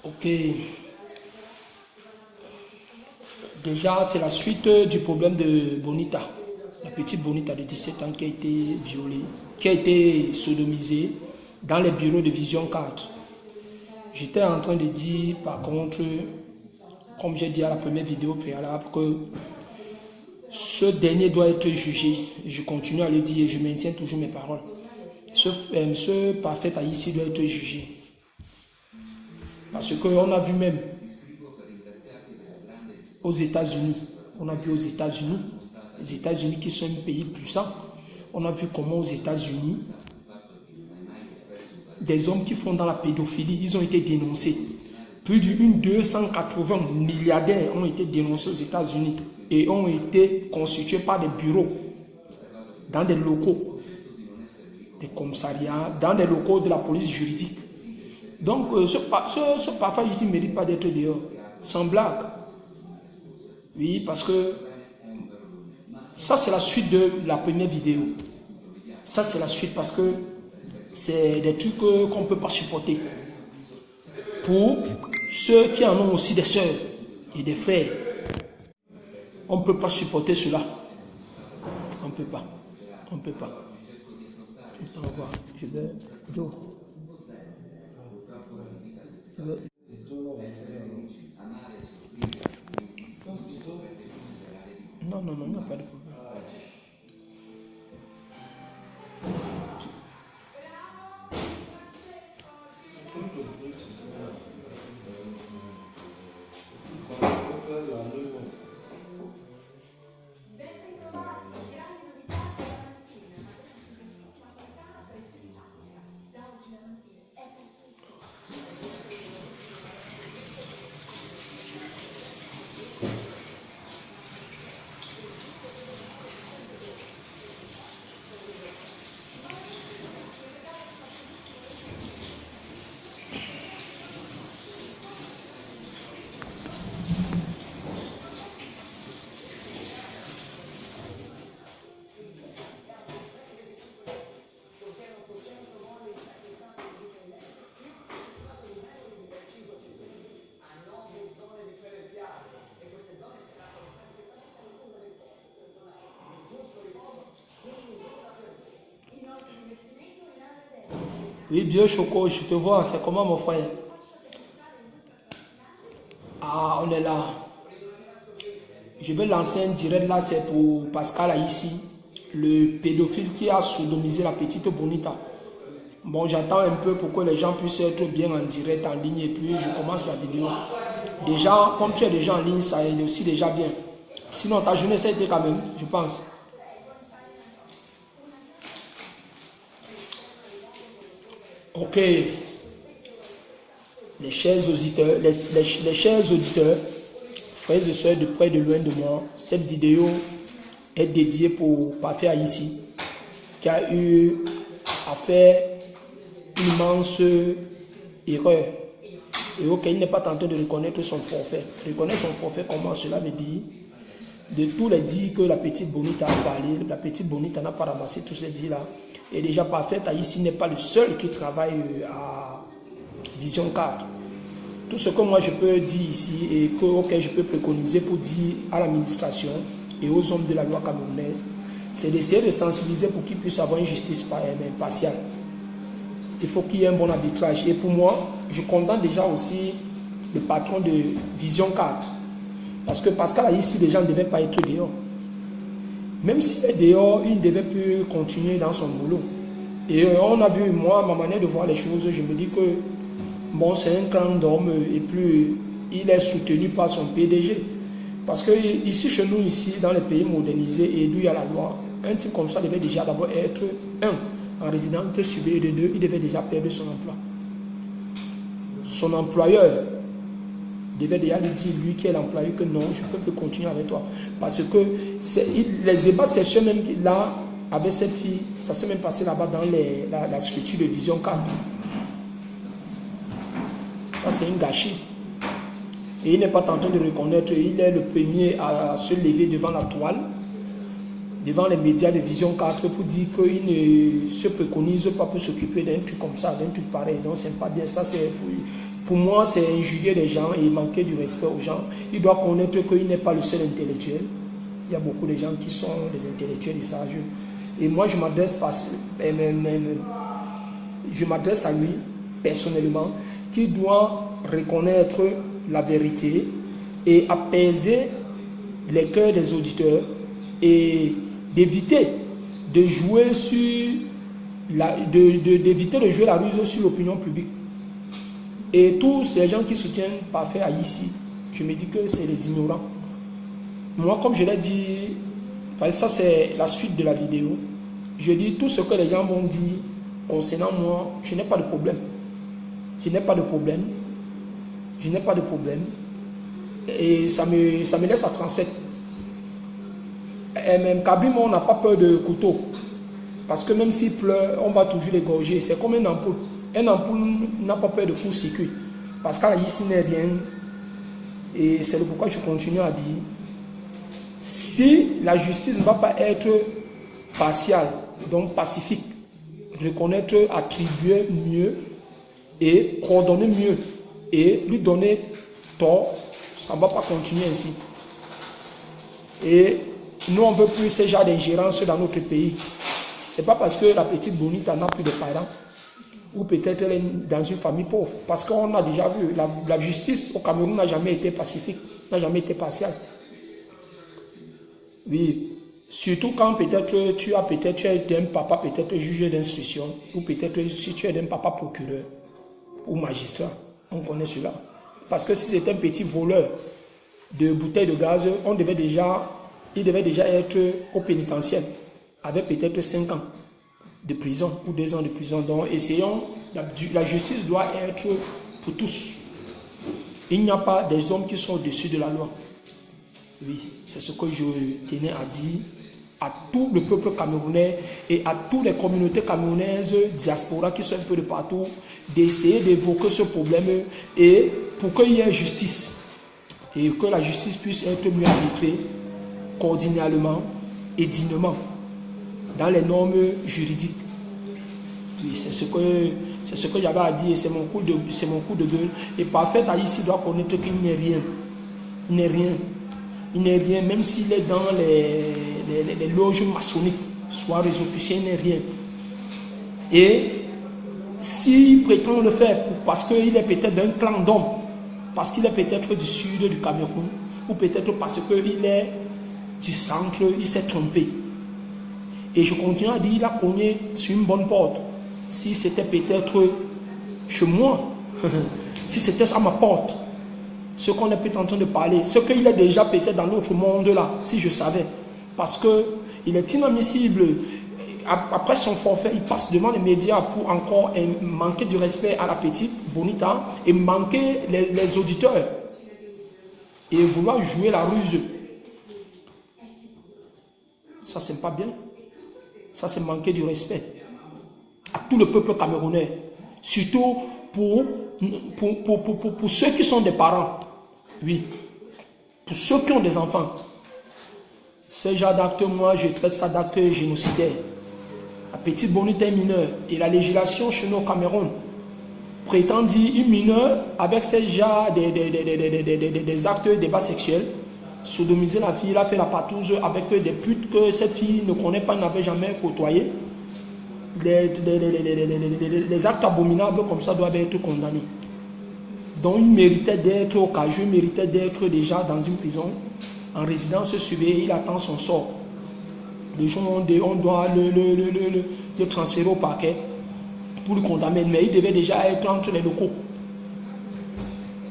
Ok. Déjà, c'est la suite du problème de Bonita. La petite Bonita de 17 ans qui a été violée, qui a été sodomisée dans les bureaux de Vision 4. J'étais en train de dire, par contre, comme j'ai dit à la première vidéo préalable, que ce dernier doit être jugé. Je continue à le dire et je maintiens toujours mes paroles. Ce parfait haïtien doit être jugé. Parce qu'on a vu même aux États-Unis, les États-Unis qui sont un pays puissant, on a vu comment aux États-Unis, des hommes qui font dans la pédophilie, ils ont été dénoncés. Plus de 280 milliardaires ont été dénoncés aux États-Unis et ont été constitués par des bureaux dans des locaux, des commissariats, dans des locaux de la police juridique. Donc, ce parfait ici ne mérite pas d'être dehors, sans blague. Oui, parce que ça, c'est la suite de la première vidéo. Ça, c'est la suite parce que c'est des trucs qu'on ne peut pas supporter. Pour ceux qui en ont aussi des sœurs et des frères, on ne peut pas supporter cela. On ne peut pas. On ne peut pas. Attends, on va. Je vais... Joe. Non, non, non, il n'y a pas de problème. Oui, bien Choco, je te vois, c'est comment mon frère? Ah, on est là. Je vais lancer un direct là, c'est pour Pascal ici, le pédophile qui a sodomisé la petite Bonita. Bon, j'attends un peu pour que les gens puissent être bien en direct, en ligne, et puis je commence la vidéo. Déjà, comme tu es déjà en ligne, ça est aussi déjà bien. Sinon, ta journée, ça a été quand même, je pense. Ok. Les chers auditeurs, les chers auditeurs, frères et sœurs de près et de loin de moi, cette vidéo est dédiée pour Parfait Haïti, qui a eu à faire une immense erreur. Et auquel il n'est pas tenté de reconnaître son forfait. Reconnaître son forfait, comment cela veut dire? De tous les dits que la petite Bonita a parlé, la petite Bonita n'a pas ramassé tous ces dits-là. Et déjà Parfait Haïti n'est pas le seul qui travaille à Vision 4. Tout ce que moi je peux dire ici et auquel je peux préconiser pour dire à l'administration et aux hommes de la loi camerounaise, c'est d'essayer de sensibiliser pour qu'ils puissent avoir une justice impartiale. Il faut qu'il y ait un bon arbitrage. Et pour moi, je condamne déjà aussi le patron de Vision 4. Parce que Pascal ici, les gens ne devaient pas être dehors. Même s'il est dehors, il ne devait plus continuer dans son boulot. Et on a vu, moi, ma manière de voir les choses, je me dis que bon, c'est un clan d'homme et puis il est soutenu par son PDG. Parce que ici, chez nous, ici, dans les pays modernisés et d'où il y a la loi, un type comme ça devait déjà d'abord être, en résidence subie, et de deux, il devait déjà perdre son emploi. Son employeur devait déjà lui dire, lui qui est l'employé, que non, je ne peux plus continuer avec toi. Parce que les ébats sexuels même là, avec cette fille, ça s'est même passé là-bas dans la structure de Vision 4. Ça, c'est un gâchis. Et il n'est pas tenté de reconnaître, il est le premier à se lever devant la toile, devant les médias de Vision 4 pour dire qu'il ne se préconise pas pour s'occuper d'un truc comme ça, d'un truc pareil. Donc, c'est pas bien. Ça, c'est Pour moi, c'est injurier les gens et manquer du respect aux gens. Il doit connaître qu'il n'est pas le seul intellectuel. Il y a beaucoup de gens qui sont des intellectuels et sages. Et moi, je m'adresse à lui personnellement, qui doit reconnaître la vérité et apaiser les cœurs des auditeurs et d'éviter de jouer d'éviter de jouer la ruse sur l'opinion publique. Et tous ces gens qui soutiennent Parfait Haïti, je me dis que c'est les ignorants. Moi, comme je l'ai dit, ça c'est la suite de la vidéo. Je dis tout ce que les gens vont dire concernant moi, je n'ai pas de problème. Je n'ai pas de problème. Je n'ai pas de problème. Et ça me laisse à 37. Et même Kabim, on n'a pas peur de couteau. Parce que même s'il pleure, on va toujours l'égorger. C'est comme une ampoule. Une ampoule n'a pas peur de court-circuit. Parce qu'ici n'est rien. Et c'est pourquoi je continue à dire, si la justice ne va pas être partiale, donc pacifique, reconnaître, attribuer mieux et coordonner mieux et lui donner tort, ça ne va pas continuer ainsi. Et nous, on ne veut plus ce genre d'ingérence dans notre pays. Ce n'est pas parce que la petite Bonita n'a plus de parents ou peut-être elle est dans une famille pauvre. Parce qu'on a déjà vu, la justice au Cameroun n'a jamais été pacifique, n'a jamais été partiale. Oui, surtout quand peut-être tu es un papa peut-être juge d'instruction ou peut-être si tu es un papa procureur ou magistrat, on connaît cela. Parce que si c'est un petit voleur de bouteilles de gaz, il devait déjà être au pénitentiaire avec peut-être 5 ans de prison ou 2 ans de prison. Donc essayons, la justice doit être pour tous. Il n'y a pas des hommes qui sont au-dessus de la loi. Oui, c'est ce que je tenais à dire à tout le peuple camerounais et à toutes les communautés camerounaises, diaspora qui sont un peu de partout, d'essayer d'évoquer ce problème et pour qu'il y ait justice et que la justice puisse être mieux arbitrée cordialement et dignement dans les normes juridiques. Oui, c'est ce que j'avais à dire et c'est mon coup de gueule. Et Parfait Haïti doit connaître qu'il n'est rien. Il n'est rien. Il n'est rien, même s'il est dans les loges maçonniques, soit les officiers, il n'est rien. Et s'il prétend le faire parce qu'il est peut-être d'un clan d'hommes, parce qu'il est peut-être du sud du Cameroun, ou peut-être parce qu'il est du centre, il s'est trompé. Et je continue à dire, il a cogné sur une bonne porte. Si c'était peut-être chez moi, si c'était à ma porte, ce qu'on est peut-être en train de parler, ce qu'il est déjà peut-être dans l'autre monde là, si je savais. Parce qu'il est inadmissible. Après son forfait, il passe devant les médias pour encore manquer du respect à la petite Bonita et manquer les auditeurs et vouloir jouer la ruse. Ça, c'est pas bien. Ça, c'est manquer du respect à tout le peuple camerounais. Surtout pour ceux qui sont des parents. Oui. Pour ceux qui ont des enfants. Ce genre d'acte, moi, je traite ça d'acte génocidaire. La petite Bonita est mineure. Et la législation chez nous au Cameroun prétend dire une mineure avec ce genre des actes de bas sexuels, sodomiser la fille, elle a fait la patouze avec des putes que cette fille ne connaît pas, n'avait jamais côtoyé. Les actes abominables comme ça doivent être condamnés. Donc il méritait d'être au cageux, il méritait d'être déjà dans une prison, en résidence surveillée, il attend son sort. Le jour où on doit le transférer au parquet pour le condamner, mais il devait déjà être entre les locaux,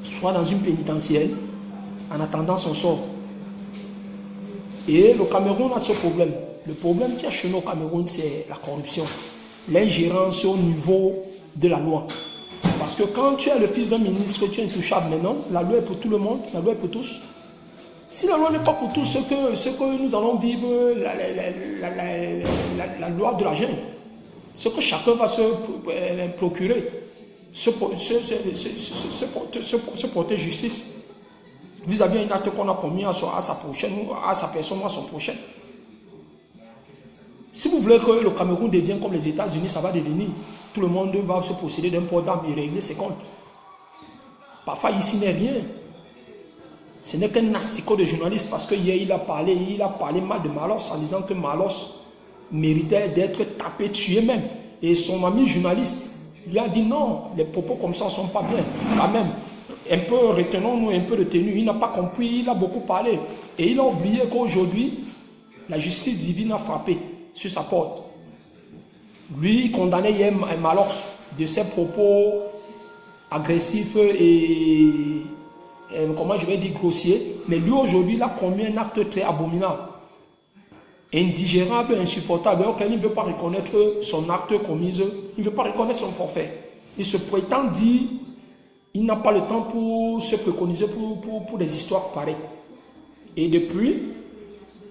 soit dans une pénitentiaire, en attendant son sort. Et le Cameroun a ce problème. Le problème qu'il y a chez nous au Cameroun, c'est la corruption, l'ingérence au niveau de la loi. Parce que quand tu es le fils d'un ministre, tu es intouchable maintenant, la loi est pour tout le monde, la loi est pour tous. Si la loi n'est pas pour tous, ce que nous allons vivre, la loi de la jungle, ce que chacun va se procurer, se porter justice vis-à-vis d'un acte qu'on a commis à sa prochaine, à sa personne ou à son prochain. Si vous voulez que le Cameroun devienne comme les États-Unis, ça va devenir. Tout le monde va se posséder d'un port d'armes et régler ses comptes. Parfois, ici n'est rien. Ce n'est qu'un asticot de journaliste parce que hier, il a parlé mal de Malos en disant que Malos méritait d'être tapé, tué même. Et son ami journaliste lui a dit non, les propos comme ça ne sont pas bien. Quand même, un peu, retenons-nous un peu de tenue. Il n'a pas compris, il a beaucoup parlé. Et il a oublié qu'aujourd'hui, la justice divine a frappé sur sa porte. Lui, il condamnait hier Malos de ses propos agressifs et comment je vais dire grossiers. Mais lui, aujourd'hui, il a commis un acte très abominable, indigérable, insupportable, auquel il ne veut pas reconnaître son acte commis, il ne veut pas reconnaître son forfait. Il se prétend dire, il n'a pas le temps pour se préconiser pour des histoires pareilles. Et depuis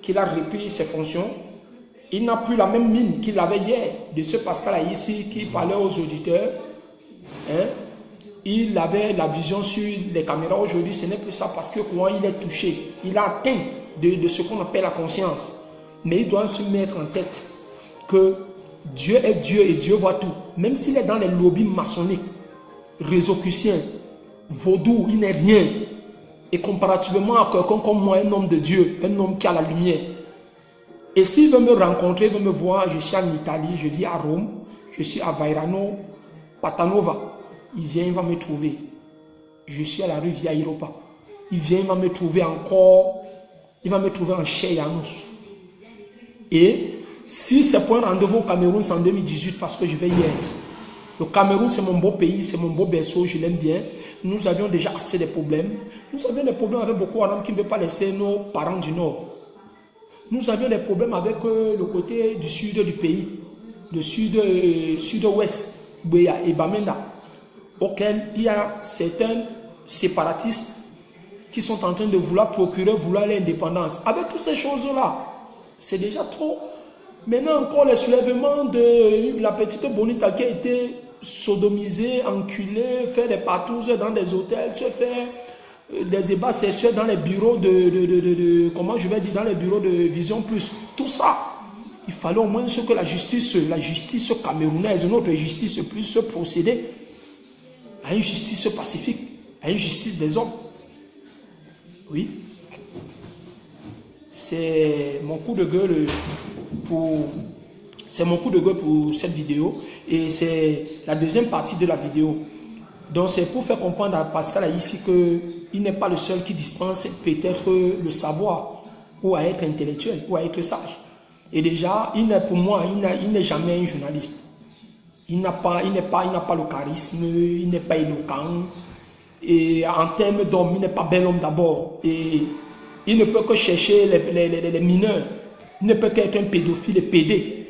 qu'il a repris ses fonctions, il n'a plus la même mine qu'il avait hier, de ce Pascal ici qui parlait aux auditeurs. Hein? Il avait la vision sur les caméras. Aujourd'hui, ce n'est plus ça parce que quand il est touché, il a atteint de ce qu'on appelle la conscience. Mais il doit se mettre en tête que Dieu est Dieu et Dieu voit tout. Même s'il est dans les lobbies maçonniques, résocruciens, vaudou, il n'est rien. Et comparativement à quelqu'un comme moi, un homme de Dieu, un homme qui a la lumière. Et s'il veut me rencontrer, veut me voir, je suis en Italie, je vis à Rome, je suis à Vairano, Patanova. Il vient, il va me trouver. Je suis à la rue Via Europa. Il vient, il va me trouver encore, il va me trouver en chair et en os. Et si c'est pour un rendez-vous au Cameroun, c'est en 2018 parce que je vais y être. Le Cameroun, c'est mon beau pays, c'est mon beau berceau, je l'aime bien. Nous avions déjà assez de problèmes. Nous avions des problèmes avec beaucoup d'hommes qui ne veulent pas laisser nos parents du Nord. Nous avions des problèmes avec le côté du sud du pays, le sud-ouest, Bouya et Bamenda, auquel il y a certains séparatistes qui sont en train de vouloir vouloir l'indépendance. Avec toutes ces choses-là, c'est déjà trop. Maintenant encore les soulèvements de la petite Bonita qui a été sodomisée, enculée, faire des patous dans des hôtels, se faire des ébats sexuels dans les bureaux comment je vais dire, dans les bureaux de Vision Plus. Tout ça, il fallait au moins que la justice camerounaise, notre justice puisse procéder à une justice pacifique, à une justice des hommes. Oui. C'est mon coup de gueule pour cette vidéo et c'est la deuxième partie de la vidéo. Donc c'est pour faire comprendre à Pascal ici qu'il n'est pas le seul qui dispense peut-être le savoir ou à être intellectuel ou à être sage. Et déjà, pour moi, il n'est jamais un journaliste. Il n'a pas le charisme, il n'est pas éloquent. Et en termes d'homme, il n'est pas bel homme d'abord. Et il ne peut que chercher les mineurs. Il ne peut qu'être un pédophile et pédé.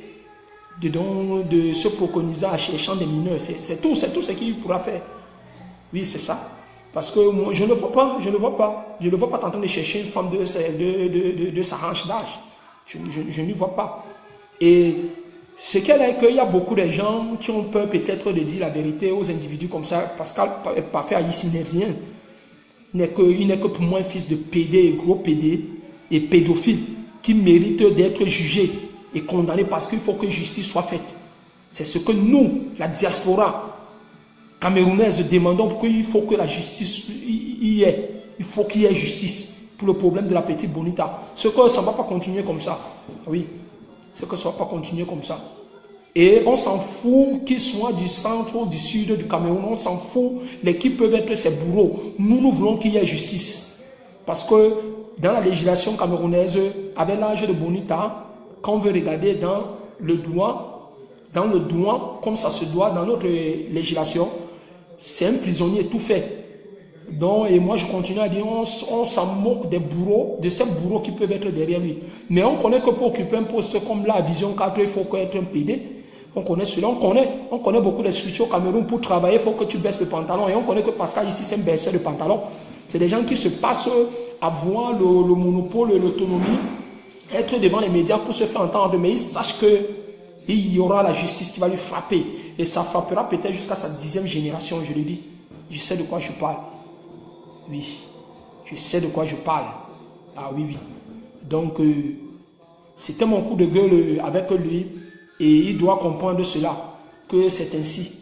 De se préconiser en cherchant des mineurs. C'est tout ce qu'il pourra faire. Oui, c'est ça. Parce que moi, je ne vois pas. Je ne vois pas en train de chercher une femme de sa hanche d'âge. Je n'y vois pas. Et ce qu'elle est qu'il y a beaucoup de gens qui ont peur peut-être de dire la vérité aux individus comme ça. Pascal Parfait ici n'est rien. Il n'est que pour moi un fils de pédé, gros pédé et pédophile qui mérite d'être jugé et condamné parce qu'il faut que justice soit faite. C'est ce que nous, la diaspora camerounaise, demandons pour qu'il faut que la justice y ait. Il faut qu'il y ait justice pour le problème de la petite Bonita. Ce que ça ne va pas continuer comme ça. Oui, ce que ça ne va pas continuer comme ça. Et on s'en fout qu'ils soient du centre ou du sud du Cameroun. On s'en fout. Les qui peuvent être ses bourreaux. Nous voulons qu'il y ait justice. Parce que dans la législation camerounaise, avec l'âge de Bonita, quand on veut regarder dans le droit, comme ça se doit dans notre législation, c'est un prisonnier tout fait. Donc, et moi je continue à dire, on s'en moque des bourreaux, de ces bourreaux qui peuvent être derrière lui. Mais on connaît que pour occuper un poste comme la Vision 4, il faut être un PD. On connaît cela, on connaît beaucoup de structures au Cameroun. Pour travailler, il faut que tu baisses le pantalon. Et on connaît que Pascal ici, c'est un baisseur de pantalon. C'est des gens qui se passent à voir le monopole, l'autonomie, être devant les médias pour se faire entendre. Mais ils sachent qu'il y aura la justice qui va lui frapper. Et ça frappera peut-être jusqu'à sa 10e génération, je le dis. Je sais de quoi je parle. Oui, je sais de quoi je parle. Ah oui, oui. Donc, c'était mon coup de gueule avec lui. Et il doit comprendre cela, que c'est ainsi.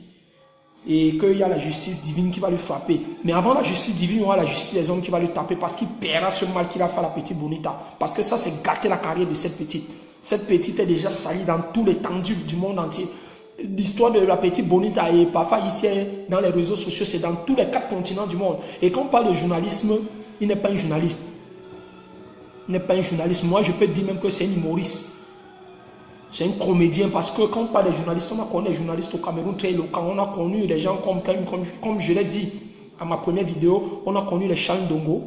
et qu'il y a la justice divine qui va lui frapper. Mais avant la justice divine, il y aura la justice des hommes qui va lui taper parce qu'il paiera ce mal qu'il a fait à la petite Bonita. Parce que ça, c'est gâter la carrière de cette petite. Cette petite est déjà salie dans tous les tendus du monde entier. L'histoire de la petite Bonita et parfois ici dans les réseaux sociaux, c'est dans tous les 4 continents du monde. Et quand on parle de journalisme, il n'est pas un journaliste. Il n'est pas un journaliste. Moi, je peux dire même que c'est un humoriste. C'est un comédien parce que quand on parle des journalistes, on a connu des journalistes au Cameroun très locaux. On a connu des gens comme je l'ai dit à ma première vidéo, on a connu les Charles Ndongo.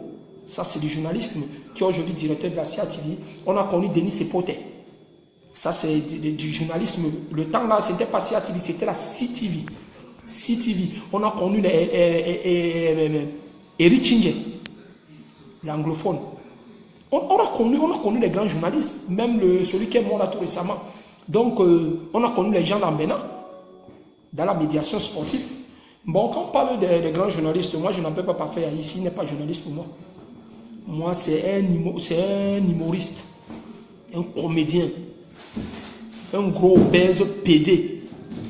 Ça, c'est du journalisme qui est aujourd'hui directeur de la CATV. On a connu Denis Sepote. Ça, c'est du journalisme. Le temps là, ce n'était pas CATV, c'était la CTV. CTV. On a connu Eric Chinge, l'anglophone. On a connu les grands journalistes, même celui qui est mort là tout récemment. Donc, on a connu les gens dans Bénin, dans la médiation sportive. Bon, quand on parle des grands journalistes, moi, je n'appelle pas parfait ici, il n'est pas journaliste pour moi. Moi, c'est un humoriste, un comédien, un gros obèse PD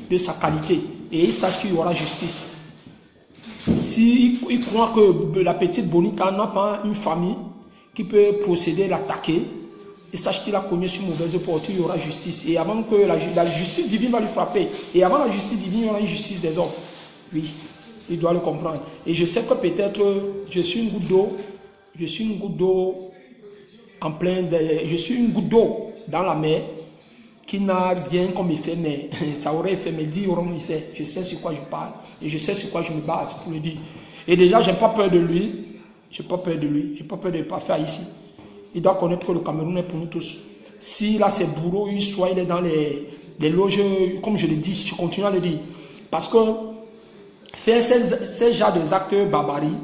de sa qualité. Et il sache qu'il y aura justice. S'il croit que la petite Bonita n'a pas une famille qui peut procéder à l'attaquer, il sache qu'il a cogné sur mauvaise porte, il y aura justice. Et avant que la justice divine va lui frapper, et avant la justice divine, il y aura une justice des hommes. Oui, il doit le comprendre. Et je sais que peut-être je suis une goutte d'eau, je suis une goutte d'eau en plein, je suis une goutte d'eau dans la mer qui n'a rien comme effet, mais ça aurait effet, mais dit auront effet. Je sais sur quoi je parle et je sais sur quoi je me base pour le dire. Et déjà, je n'ai pas peur de lui. Je n'ai pas peur de lui, je n'ai pas peur de pas faire ici. Il doit connaître que le Cameroun est pour nous tous. S'il a ses bourreaux, soit il est dans les loges, comme je le dis, je continue à le dire. Parce que faire ces genres d'actes barbaries,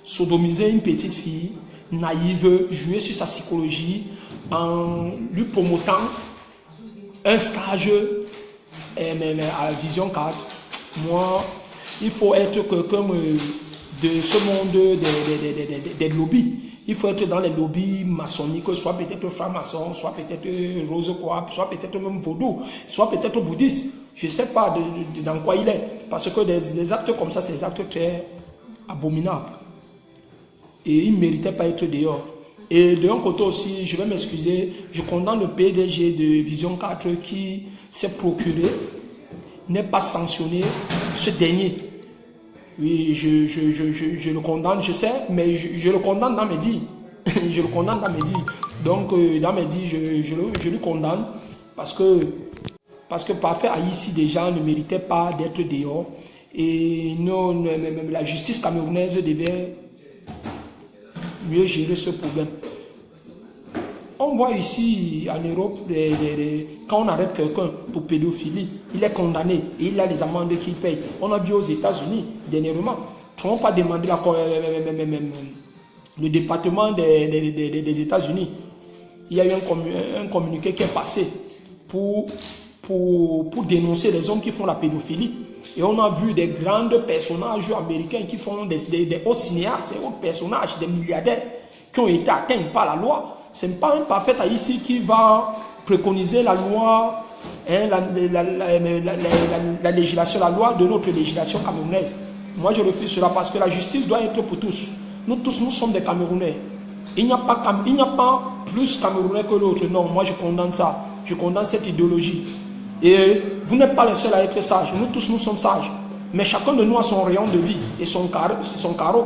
sodomiser une petite fille naïve, jouer sur sa psychologie, en lui promotant un stage à Vision 4, moi, il faut être quelqu'un de ce monde des lobbies. Il faut être dans les lobbies maçonniques, soit peut-être franc-maçon, soit peut-être rose quoi, soit peut-être même vaudou, soit peut-être bouddhiste. Je ne sais pas dans quoi il est. Parce que des actes comme ça, c'est des actes très abominables. Et il ne méritait pas être dehors. Et de un côté aussi, je vais m'excuser, je condamne le PDG de Vision 4 qui s'est procuré, n'est pas sanctionné, ce dernier. Oui, je le condamne, je sais, mais je le condamne dans mes dits. Je le condamne dans mes dits. Donc, dans mes dits, je le condamne parce que parfait ici, des gens ne méritaient pas d'être dehors. Et non, la justice camerounaise devait mieux gérer ce problème. On voit ici en Europe, quand on arrête quelqu'un pour pédophilie, il est condamné et il a les amendes qu'il paye. On a vu aux États-Unis dernièrement, Trump a demandé le département des États-Unis. Il y a eu un communiqué qui est passé pour dénoncer les hommes qui font la pédophilie. Et on a vu des grands personnages américains qui font des hauts cinéastes, des hauts personnages, des milliardaires qui ont été atteints par la loi. Ce n'est pas un parfait ici qui va préconiser la loi, hein, la législation, la loi de notre législation camerounaise. Moi, je refuse cela parce que la justice doit être pour tous. Nous tous, nous sommes des Camerounais. Il n'y a pas plus Camerounais que l'autre. Non, moi, je condamne ça. Je condamne cette idéologie. Et vous n'êtes pas les seuls à être sages. Nous tous, nous sommes sages. Mais chacun de nous a son rayon de vie et son carreau.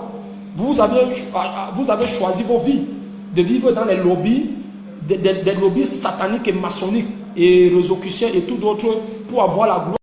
Vous avez choisi vos vies, de vivre dans les lobbies, des lobbies sataniques et maçonniques et rosicruciens et tout d'autres pour avoir la gloire.